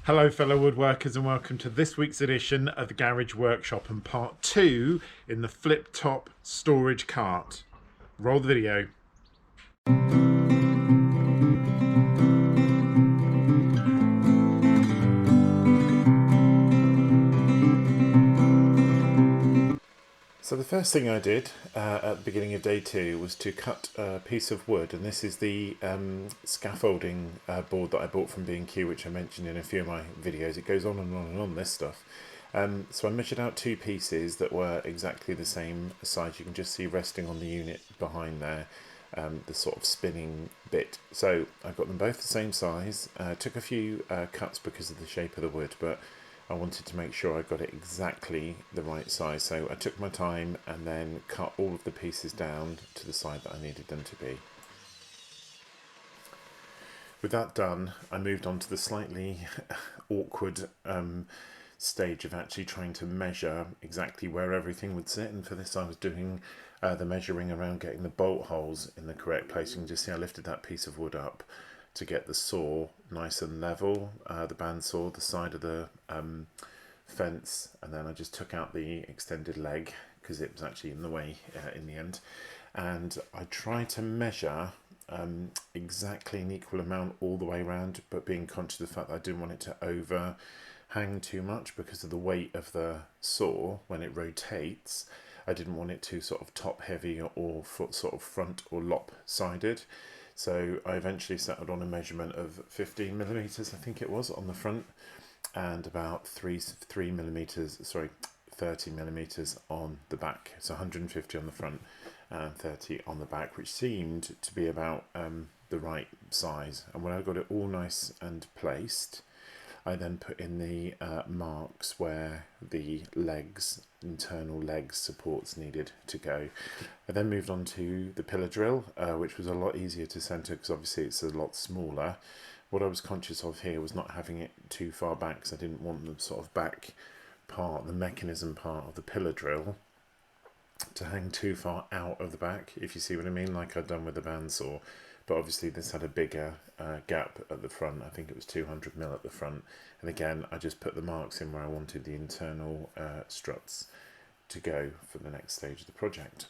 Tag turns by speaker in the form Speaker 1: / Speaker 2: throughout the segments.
Speaker 1: Hello fellow woodworkers and welcome to this week's edition of the Garage Workshop and part 2 in the flip top storage cart. Roll the video. So the first thing I did at the beginning of day 2 was to cut a piece of wood, and this is the scaffolding board that I bought from B&Q, which I mentioned in a few of my videos. It goes on and on and on, this stuff. So I measured out 2 pieces that were exactly the same size. You can just see resting on the unit behind there, the sort of spinning bit. So I got them both the same size. Took a few cuts because of the shape of the wood, but I wanted to make sure I got it exactly the right size, so I took my time and then cut all of the pieces down to the size that I needed them to be. With that done, I moved on to the slightly awkward stage of actually trying to measure exactly where everything would sit, and for this I was doing the measuring around getting the bolt holes in the correct place. You can just see I lifted that piece of wood up to get the saw nice and level, the bandsaw, the side of the fence, and then I just took out the extended leg because it was actually in the way in the end, and I tried to measure exactly an equal amount all the way around, but being conscious of the fact that I didn't want it to overhang too much because of the weight of the saw when it rotates. I didn't want it to sort of top heavy or sort of front or lopsided. So I eventually settled on a measurement of 15 millimeters, I think it was, on the front, and about 30 millimeters on the back. So 150 on the front and 30 on the back, which seemed to be about the right size. And when I got it all nice and placed, I then put in the marks where the internal legs supports needed to go. I then moved on to the pillar drill, which was a lot easier to centre because obviously it's a lot smaller. What I was conscious of here was not having it too far back, because I didn't want the sort of back part, the mechanism part of the pillar drill, to hang too far out of the back, if you see what I mean, like I'd done with the bandsaw. But obviously this had a bigger gap at the front. I think it was 200mm at the front, and again I just put the marks in where I wanted the internal struts to go for the next stage of the project.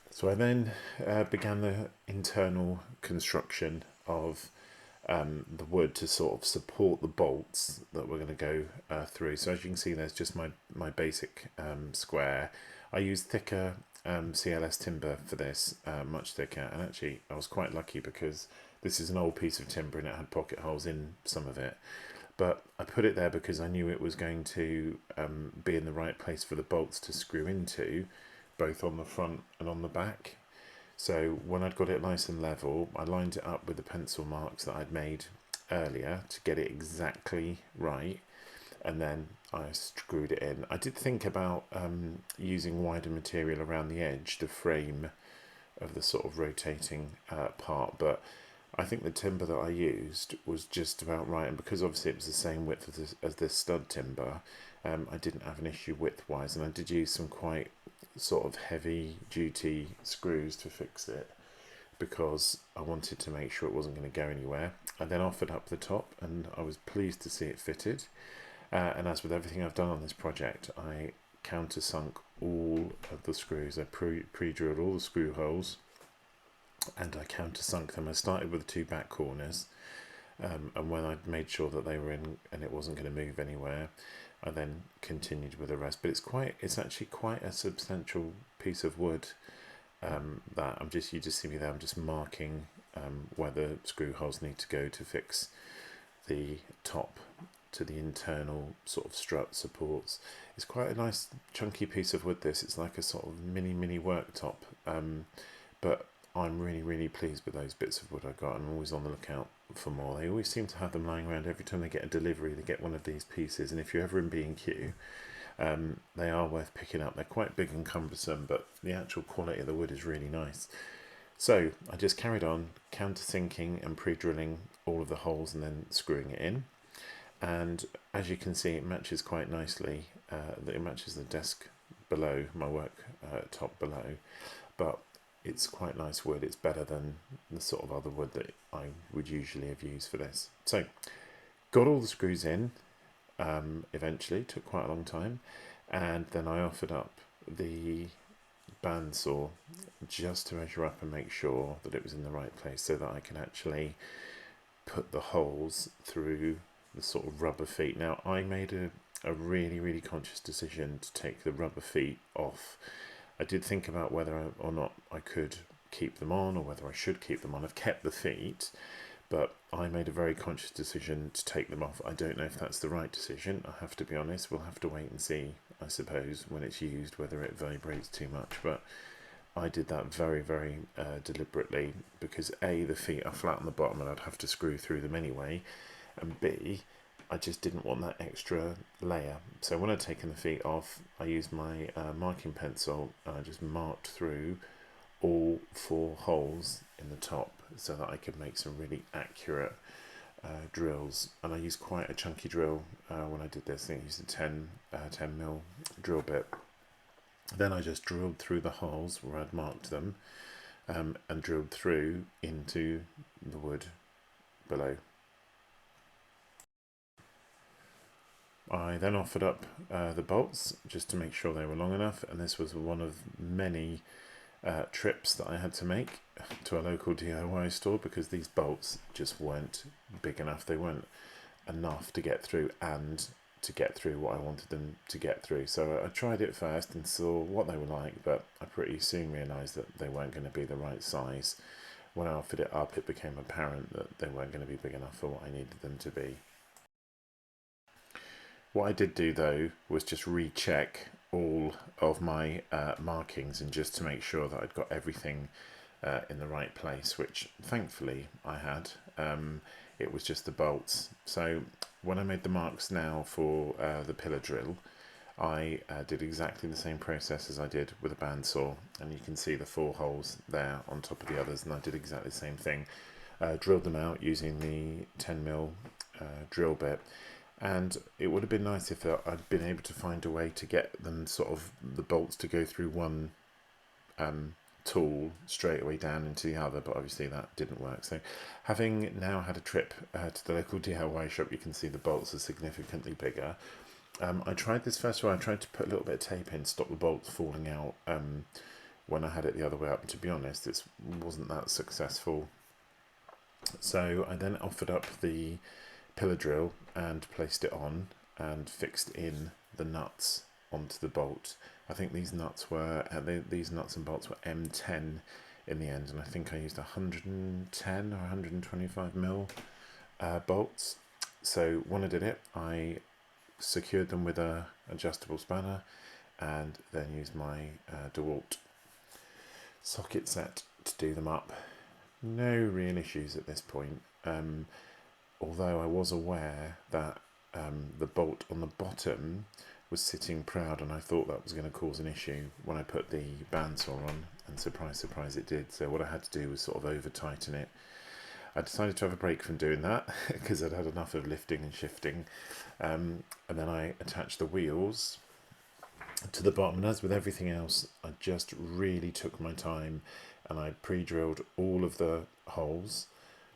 Speaker 1: So I then began the internal construction of the wood to sort of support the bolts that we're going to go through. So as you can see, there's just my basic square. I used thicker CLS timber for this, much thicker, and actually I was quite lucky because this is an old piece of timber and it had pocket holes in some of it. But I put it there because I knew it was going to be in the right place for the bolts to screw into, both on the front and on the back. So when I'd got it nice and level, I lined it up with the pencil marks that I'd made earlier to get it exactly right, and then I screwed it in. I did think about using wider material around the edge, the frame of the sort of rotating part, but I think the timber that I used was just about right, and because obviously it was the same width as this stud timber, I didn't have an issue width-wise, and I did use some quite sort of heavy duty screws to fix it because I wanted to make sure it wasn't going to go anywhere. I then offered up the top and I was pleased to see it fitted, and as with everything I've done on this project, I countersunk all of the screws. I pre-drilled all the screw holes and I countersunk them. I started with the 2 back corners, and when I'd made sure that they were in and it wasn't going to move anywhere, I then continued with the rest. But it's actually quite a substantial piece of wood that you just see me there. I'm just marking where the screw holes need to go to fix the top to the internal sort of strut supports. It's quite a nice chunky piece of wood, this. It's like a sort of mini worktop, but I'm really pleased with those bits of wood I got. I'm always on the lookout for more. They always seem to have them lying around. Every time they get a delivery, they get one of these pieces, and if you're ever in B&Q, they are worth picking up. They're quite big and cumbersome, but the actual quality of the wood is really nice. So I just carried on countersinking and pre-drilling all of the holes and then screwing it in, and as you can see, it matches quite nicely. It matches the desk below, my work top below, but it's quite nice wood. It's better than the sort of other wood that I would usually have used for this. So got all the screws in, eventually, took quite a long time, and then I offered up the bandsaw just to measure up and make sure that it was in the right place so that I can actually put the holes through the sort of rubber feet. Now I made a really conscious decision to take the rubber feet off. I did think about whether or not I could keep them on or whether I should keep them on. I've kept the feet, but I made a very conscious decision to take them off. I don't know if that's the right decision, I have to be honest. We'll have to wait and see, I suppose, when it's used, whether it vibrates too much. But I did that very deliberately, because A, the feet are flat on the bottom and I'd have to screw through them anyway, and B, I just didn't want that extra layer. So when I'd taken the feet off, I used my marking pencil and I just marked through all 4 holes in the top so that I could make some really accurate drills. And I used quite a chunky drill when I did this. I think I used a 10mm drill bit. Then I just drilled through the holes where I'd marked them, and drilled through into the wood below. I then offered up the bolts just to make sure they were long enough, and this was one of many trips that I had to make to a local DIY store, because these bolts just weren't big enough. They weren't enough to get through and to get through what I wanted them to get through. So I tried it first and saw what they were like, but I pretty soon realised that they weren't going to be the right size. When I offered it up, it became apparent that they weren't going to be big enough for what I needed them to be. What I did do though was just recheck all of my markings, and just to make sure that I'd got everything in the right place, which thankfully I had. It was just the bolts. So when I made the marks now for the pillar drill, I did exactly the same process as I did with a bandsaw, and you can see the 4 holes there on top of the others, and I did exactly the same thing. Drilled them out using the 10mm drill bit, and it would have been nice if I'd been able to find a way to get them sort of the bolts to go through one tool straight away down into the other, but obviously that didn't work. So having now had a trip to the local DIY shop, you can see the bolts are significantly bigger. I tried this first of all, I tried to put a little bit of tape in, stop the bolts falling out when I had it the other way up, and to be honest, it wasn't that successful. So I then offered up the pillar drill and placed it on and fixed in the nuts onto the bolt. I think these nuts and bolts were M10 in the end, and I think I used 110 or 125mm bolts. So when I did it, I secured them with a adjustable spanner, and then used my DeWalt socket set to do them up. No real issues at this point, although I was aware that the bolt on the bottom was sitting proud, and I thought that was going to cause an issue when I put the bandsaw on, and surprise it did. So what I had to do was sort of over tighten it. I decided to have a break from doing that because I'd had enough of lifting and shifting, and then I attached the wheels to the bottom, and as with everything else, I just really took my time, and I pre-drilled all of the holes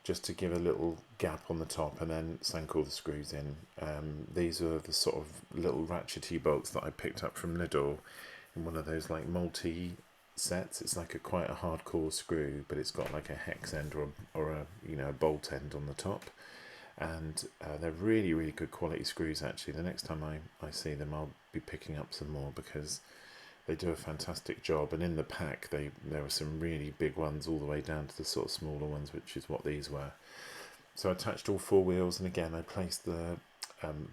Speaker 1: just to give a little gap on the top, and then sank all the screws in. These are the sort of little ratchety bolts that I picked up from Lidl in one of those like multi sets. It's like quite a hardcore screw, but it's got like a hex end or a bolt end on the top, and they're really good quality screws. Actually, the next time I see them, I'll be picking up some more because they do a fantastic job. And in the pack there were some really big ones all the way down to the sort of smaller ones, which is what these were. So I attached all 4 wheels, and again I placed the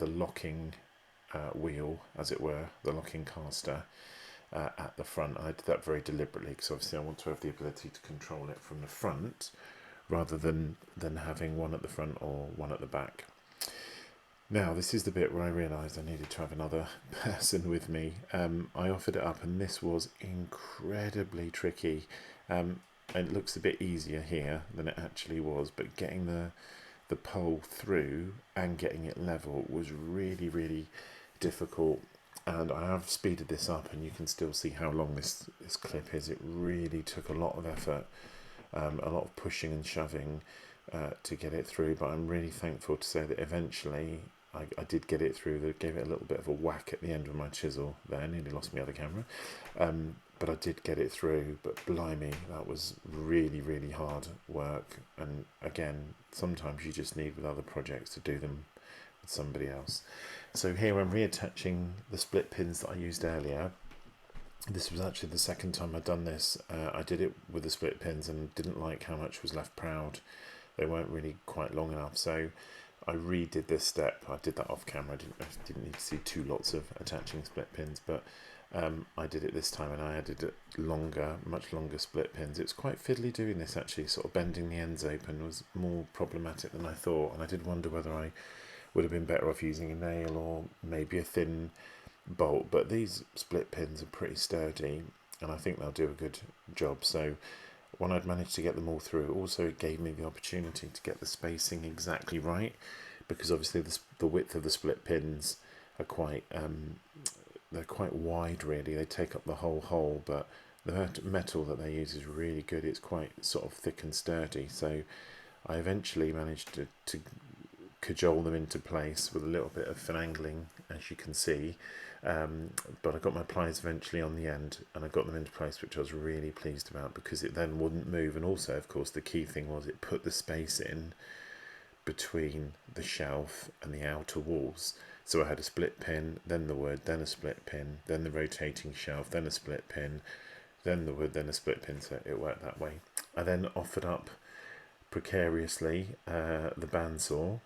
Speaker 1: locking wheel, as it were, the locking caster at the front. I did that very deliberately because obviously I want to have the ability to control it from the front rather than having one at the front or one at the back. Now this is the bit where I realised I needed to have another person with me. I offered it up, and this was incredibly tricky. It looks a bit easier here than it actually was, but getting the pole through and getting it level was really difficult. and I have speeded this up, and you can still see how long this clip is. It really took a lot of effort, a lot of pushing and shoving to get it through, but I'm really thankful to say that eventually I did get it through. I gave it a little bit of a whack at the end with my chisel there, nearly lost my other camera, but I did get it through. But blimey, that was really, really hard work, and again, sometimes you just need with other projects to do them with somebody else. So here I'm reattaching the split pins that I used earlier. This was actually the second time I'd done this. I did it with the split pins and didn't like how much was left proud. They weren't really quite long enough, so I redid this step. I did that off camera. I didn't need to see two lots of attaching split pins, but I did it this time, and I added much longer split pins. It was quite fiddly doing this actually. Sort of bending the ends open was more problematic than I thought, and I did wonder whether I would have been better off using a nail or maybe a thin bolt, but these split pins are pretty sturdy, and I think they'll do a good job. So when I'd managed to get them all through, also it gave me the opportunity to get the spacing exactly right, because obviously the width of the split pins are quite they're quite wide really. They take up the whole hole, but the metal that they use is really good. It's quite sort of thick and sturdy, so I eventually managed to cajole them into place with a little bit of finagling, as you can see, but I got my pliers eventually on the end, and I got them into place, which I was really pleased about, because it then wouldn't move. And also, of course, the key thing was it put the space in between the shelf and the outer walls. So I had a split pin, then the wood, then a split pin, then the rotating shelf, then a split pin, then the wood, then a split pin, so it worked that way. I then offered up precariously the bandsaw.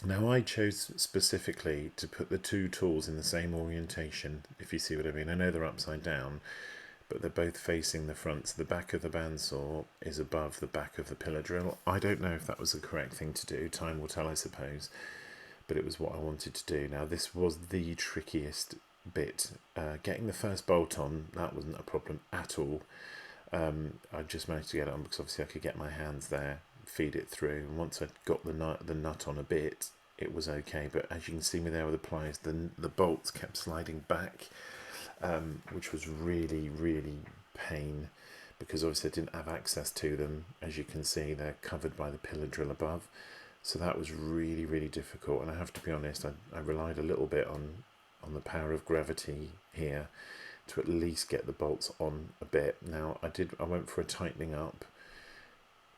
Speaker 1: Now I chose specifically to put the two tools in the same orientation, if you see what I mean. I know they're upside down, but they're both facing the front, so the back of the bandsaw is above the back of the pillar drill. I don't know if that was the correct thing to do, time will tell I suppose, but it was what I wanted to do. Now this was the trickiest bit. Getting the first bolt on, that wasn't a problem at all. I just managed to get it on because obviously I could get my hands there, feed it through, and once I'd got the nut on a bit, it was okay. But as you can see me there with the pliers, the bolts kept sliding back, which was really, really pain, because obviously I didn't have access to them. As you can see, they're covered by the pillar drill above, so that was really, really difficult. And I have to be honest, I relied a little bit on the power of gravity here to at least get the bolts on a bit. Now I went for a tightening up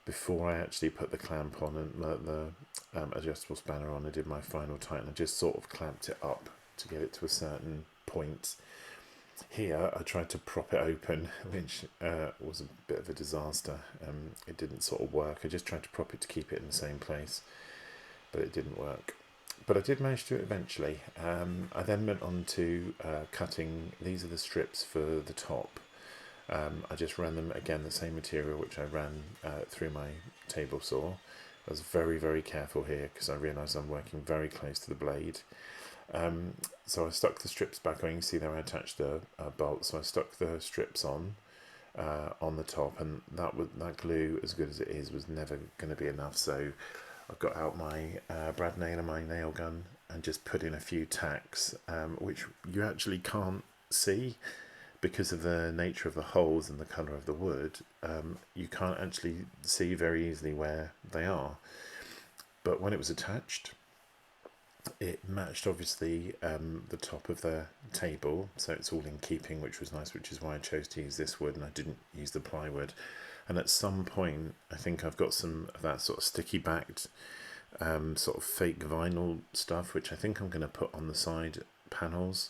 Speaker 1: before I actually put the clamp on and the adjustable spanner on. I did my final tighten. I just sort of clamped it up to get it to a certain point. Here I tried to prop it open, which was a bit of a disaster. It didn't sort of work. I just tried to prop it to keep it in the same place, but it didn't work. But I did manage to do it eventually. I then went on to cutting. These are the strips for the top. I just ran them, again, the same material which I ran through my table saw. I was very, very careful here because I realised I'm working very close to the blade. So I stuck the strips back on. You can see there I attached a bolt, so I stuck the strips on the top, and that glue, as good as it is, was never going to be enough. So I've got out my brad nail and my nail gun and just put in a few tacks, which you actually can't see because of the nature of the holes and the colour of the wood. You can't actually see very easily where they are. But when it was attached, it matched obviously the top of the table, so it's all in keeping, which was nice, which is why I chose to use this wood and I didn't use the plywood. And at some point, I think I've got some of that sort of sticky backed sort of fake vinyl stuff, which I think I'm going to put on the side panels,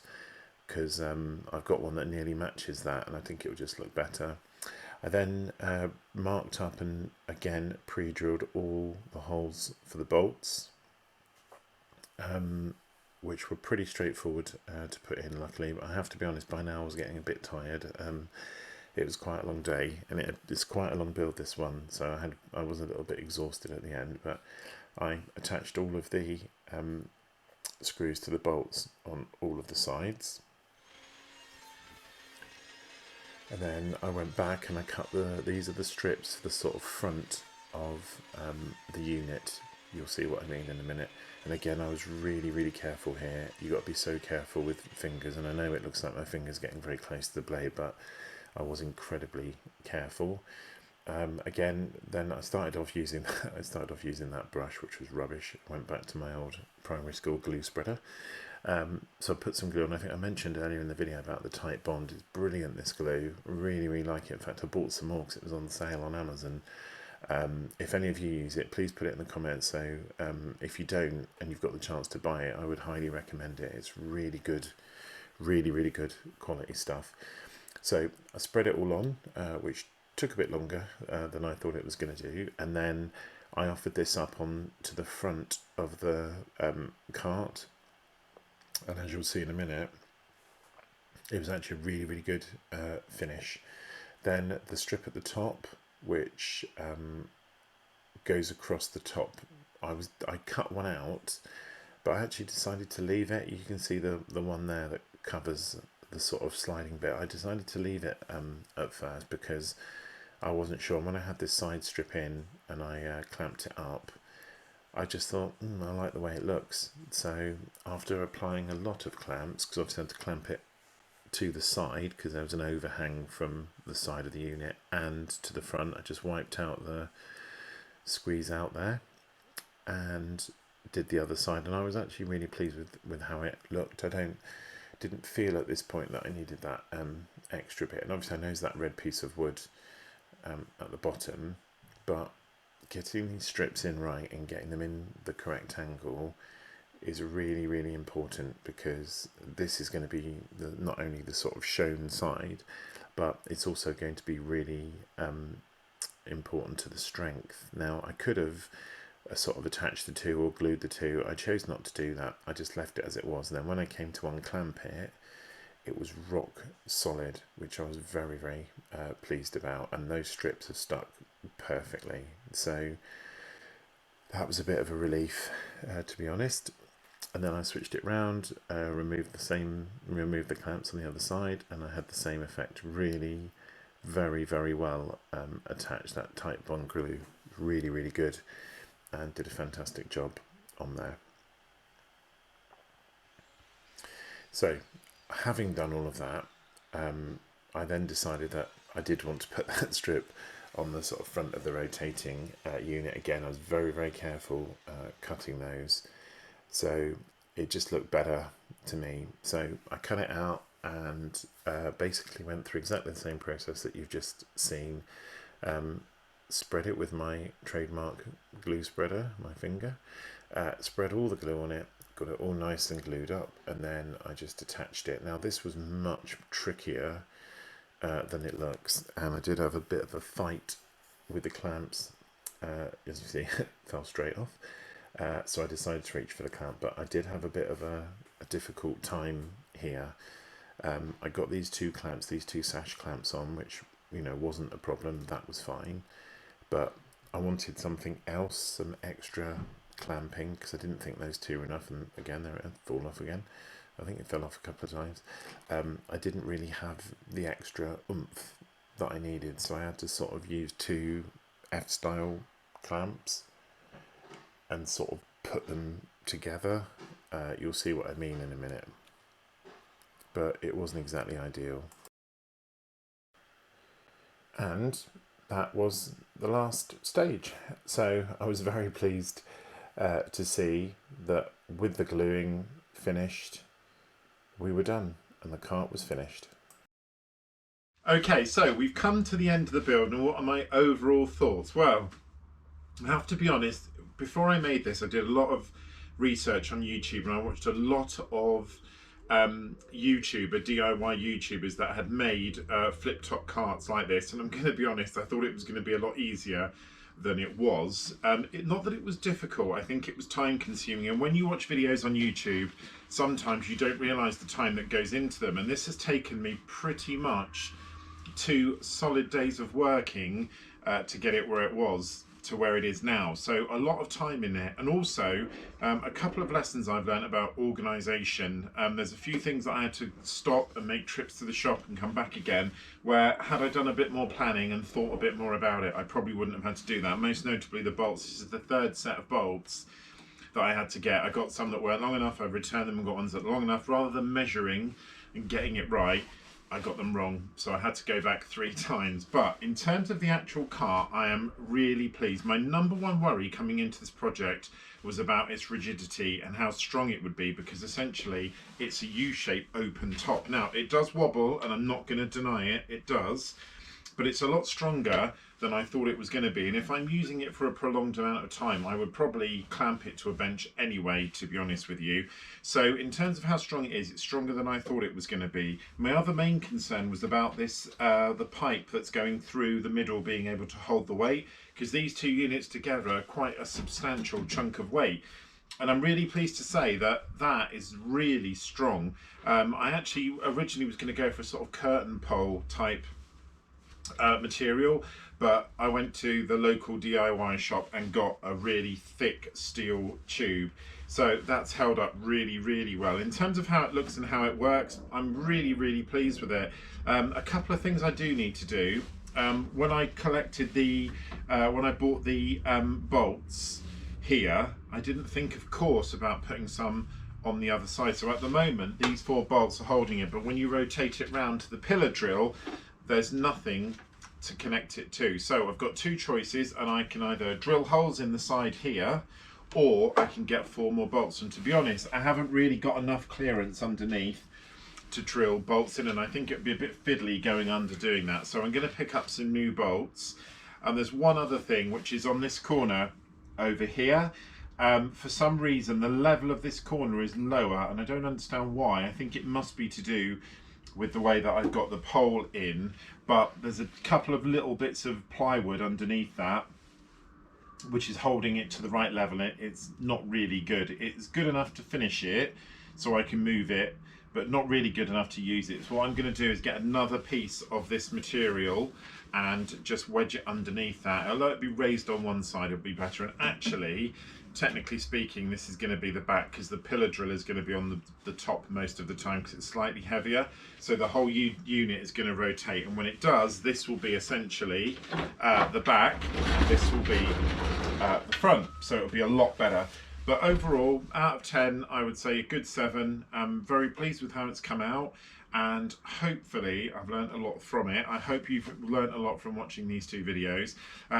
Speaker 1: because I've got one that nearly matches that, and I think it will just look better. I then marked up and again pre-drilled all the holes for the bolts, which were pretty straightforward to put in, luckily. But I have to be honest, by now I was getting a bit tired. It was quite a long day, and it's quite a long build, this one, so I was a little bit exhausted at the end, but I attached all of the screws to the bolts on all of the sides. And then I went back and I cut these are the strips for the sort of front of the unit, you'll see what I mean in a minute. And again, I was really careful here. You've got to be so careful with fingers, and I know it looks like my finger's getting very close to the blade, but I was incredibly careful. Again, then I started off using that brush, which was rubbish. Went back to my old primary school glue spreader. So I put some glue on. I think I mentioned earlier in the video about the tight bond. It's brilliant, this glue. Really like it. In fact, I bought some more because it was on sale on Amazon. If any of you use it, please put it in the comments. So if you don't and you've got the chance to buy it, I would highly recommend it. It's really good, really good quality stuff. So I spread it all on, which took a bit longer than I thought it was going to do, and then I offered this up on to the front of the cart, and as you'll see in a minute, it was actually a really good finish. Then the strip at the top, which goes across the top, I cut one out, but I actually decided to leave it. You can see the one there that covers the sort of sliding bit. I decided to leave it at first because I wasn't sure. When I had this side strip in and I clamped it up, I just thought, I like the way it looks. So after applying a lot of clamps, because obviously I had to clamp it to the side because there was an overhang from the side of the unit and to the front, I just wiped out the squeeze out there and did the other side, and I was actually really pleased with how it looked. Didn't feel at this point that I needed that extra bit, and obviously I know that red piece of wood at the bottom, but getting these strips in right and getting them in the correct angle is really important, because this is going to be not only the sort of shown side, but it's also going to be really important to the strength. Now I could have sort of attached the two or glued the two. I chose not to do that. I just left it as it was, and then when I came to unclamp it, it was rock solid, which I was very pleased about, and those strips have stuck perfectly. So that was a bit of a relief, to be honest. And then I switched it round, removed the clamps on the other side, and I had the same effect. Really very well attached. That tight bond glue, really good, and did a fantastic job on there. So having done all of that, I then decided that I did want to put that strip on the sort of front of the rotating unit. Again, I was very careful cutting those, so it just looked better to me. So I cut it out and basically went through exactly the same process that you've just seen. Spread it with my trademark glue spreader, my finger, spread all the glue on it, got it all nice and glued up, and then I just attached it. Now this was much trickier than it looks, and I did have a bit of a fight with the clamps. As you see, it fell straight off, so I decided to reach for the clamp, but I did have a bit of a difficult time here. I got these two clamps, these two sash clamps on, which wasn't a problem, that was fine, but I wanted something else, some extra clamping, because I didn't think those two were enough, and again they fall off again. I think it fell off a couple of times. I didn't really have the extra oomph that I needed, so I had to sort of use two F-style clamps and sort of put them together. You'll see what I mean in a minute, but it wasn't exactly ideal. And that was the last stage. So I was very pleased to see that with the gluing finished, we were done and the cart was finished. Okay, so we've come to the end of the build, and what are my overall thoughts? Well, I have to be honest, before I made this I did a lot of research on YouTube, and I watched a lot of DIY YouTubers that had made flip top carts like this, and I'm going to be honest, I thought it was going to be a lot easier than it was. Not that it was difficult, I think it was time consuming, and when you watch videos on YouTube sometimes you don't realise the time that goes into them, and this has taken me pretty much 2 solid days of working to get it where it was. to where it is now. So a lot of time in there, and also a couple of lessons I've learned about organisation. There's a few things that I had to stop and make trips to the shop and come back again, where had I done a bit more planning and thought a bit more about it, I probably wouldn't have had to do that. Most notably the bolts. This is the third set of bolts that I had to get. I got some that weren't long enough, I've returned them and got ones that are long enough. Rather than measuring and getting it right, I got them wrong, so I had to go back 3 times. But in terms of the actual car, I am really pleased. My number one worry coming into this project was about its rigidity and how strong it would be, because essentially it's a U-shape open top. Now, it does wobble, and I'm not going to deny it, it does, but it's a lot stronger than I thought it was going to be. And if I'm using it for a prolonged amount of time, I would probably clamp it to a bench anyway, to be honest with you. So in terms of how strong it is, it's stronger than I thought it was going to be. My other main concern was about this, the pipe that's going through the middle being able to hold the weight, because these 2 units together are quite a substantial chunk of weight. And I'm really pleased to say that that is really strong. I actually originally was going to go for a sort of curtain pole type material, but I went to the local DIY shop and got a really thick steel tube, so that's held up really, really well. In terms of how it looks and how it works, I'm really, really pleased with it. A couple of things I do need to do. When I collected the when I bought the bolts here, I didn't think, of course, about putting some on the other side. So at the moment these 4 bolts are holding it, but when you rotate it round to the pillar drill, there's nothing to connect it to. So I've got 2 choices, and I can either drill holes in the side here, or I can get 4 more bolts. And to be honest, I haven't really got enough clearance underneath to drill bolts in, and I think it'd be a bit fiddly going under doing that. So I'm going to pick up some new bolts. And there's one other thing, which is on this corner over here. For some reason the level of this corner is lower, and I don't understand why. I think it must be to do with the way that I've got the pole in, but there's a couple of little bits of plywood underneath that which is holding it to the right level. It's not really good. It's good enough to finish it so I can move it, but not really good enough to use it. So what I'm going to do is get another piece of this material and just wedge it underneath that. Although it be raised on one side, it'll be better. And actually, technically speaking, this is going to be the back, because the pillar drill is going to be on the top most of the time, because it's slightly heavier. So the whole unit is going to rotate, and when it does, this will be essentially the back, and this will be the front. So it'll be a lot better. But overall, out of 10, I would say a good 7. I'm very pleased with how it's come out, and hopefully I've learned a lot from it. I hope you've learned a lot from watching these 2 videos.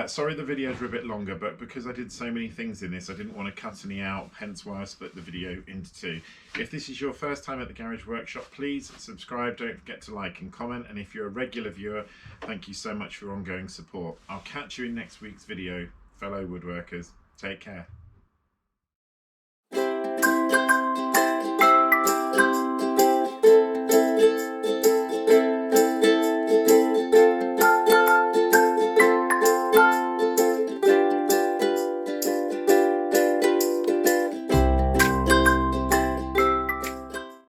Speaker 1: Sorry the videos were a bit longer, but because I did so many things in this, I didn't want to cut any out, hence why I split the video into 2. If this is your first time at the Garage Workshop, please subscribe, don't forget to like and comment, and if you're a regular viewer, thank you so much for your ongoing support. I'll catch you in next week's video, fellow woodworkers. Take care.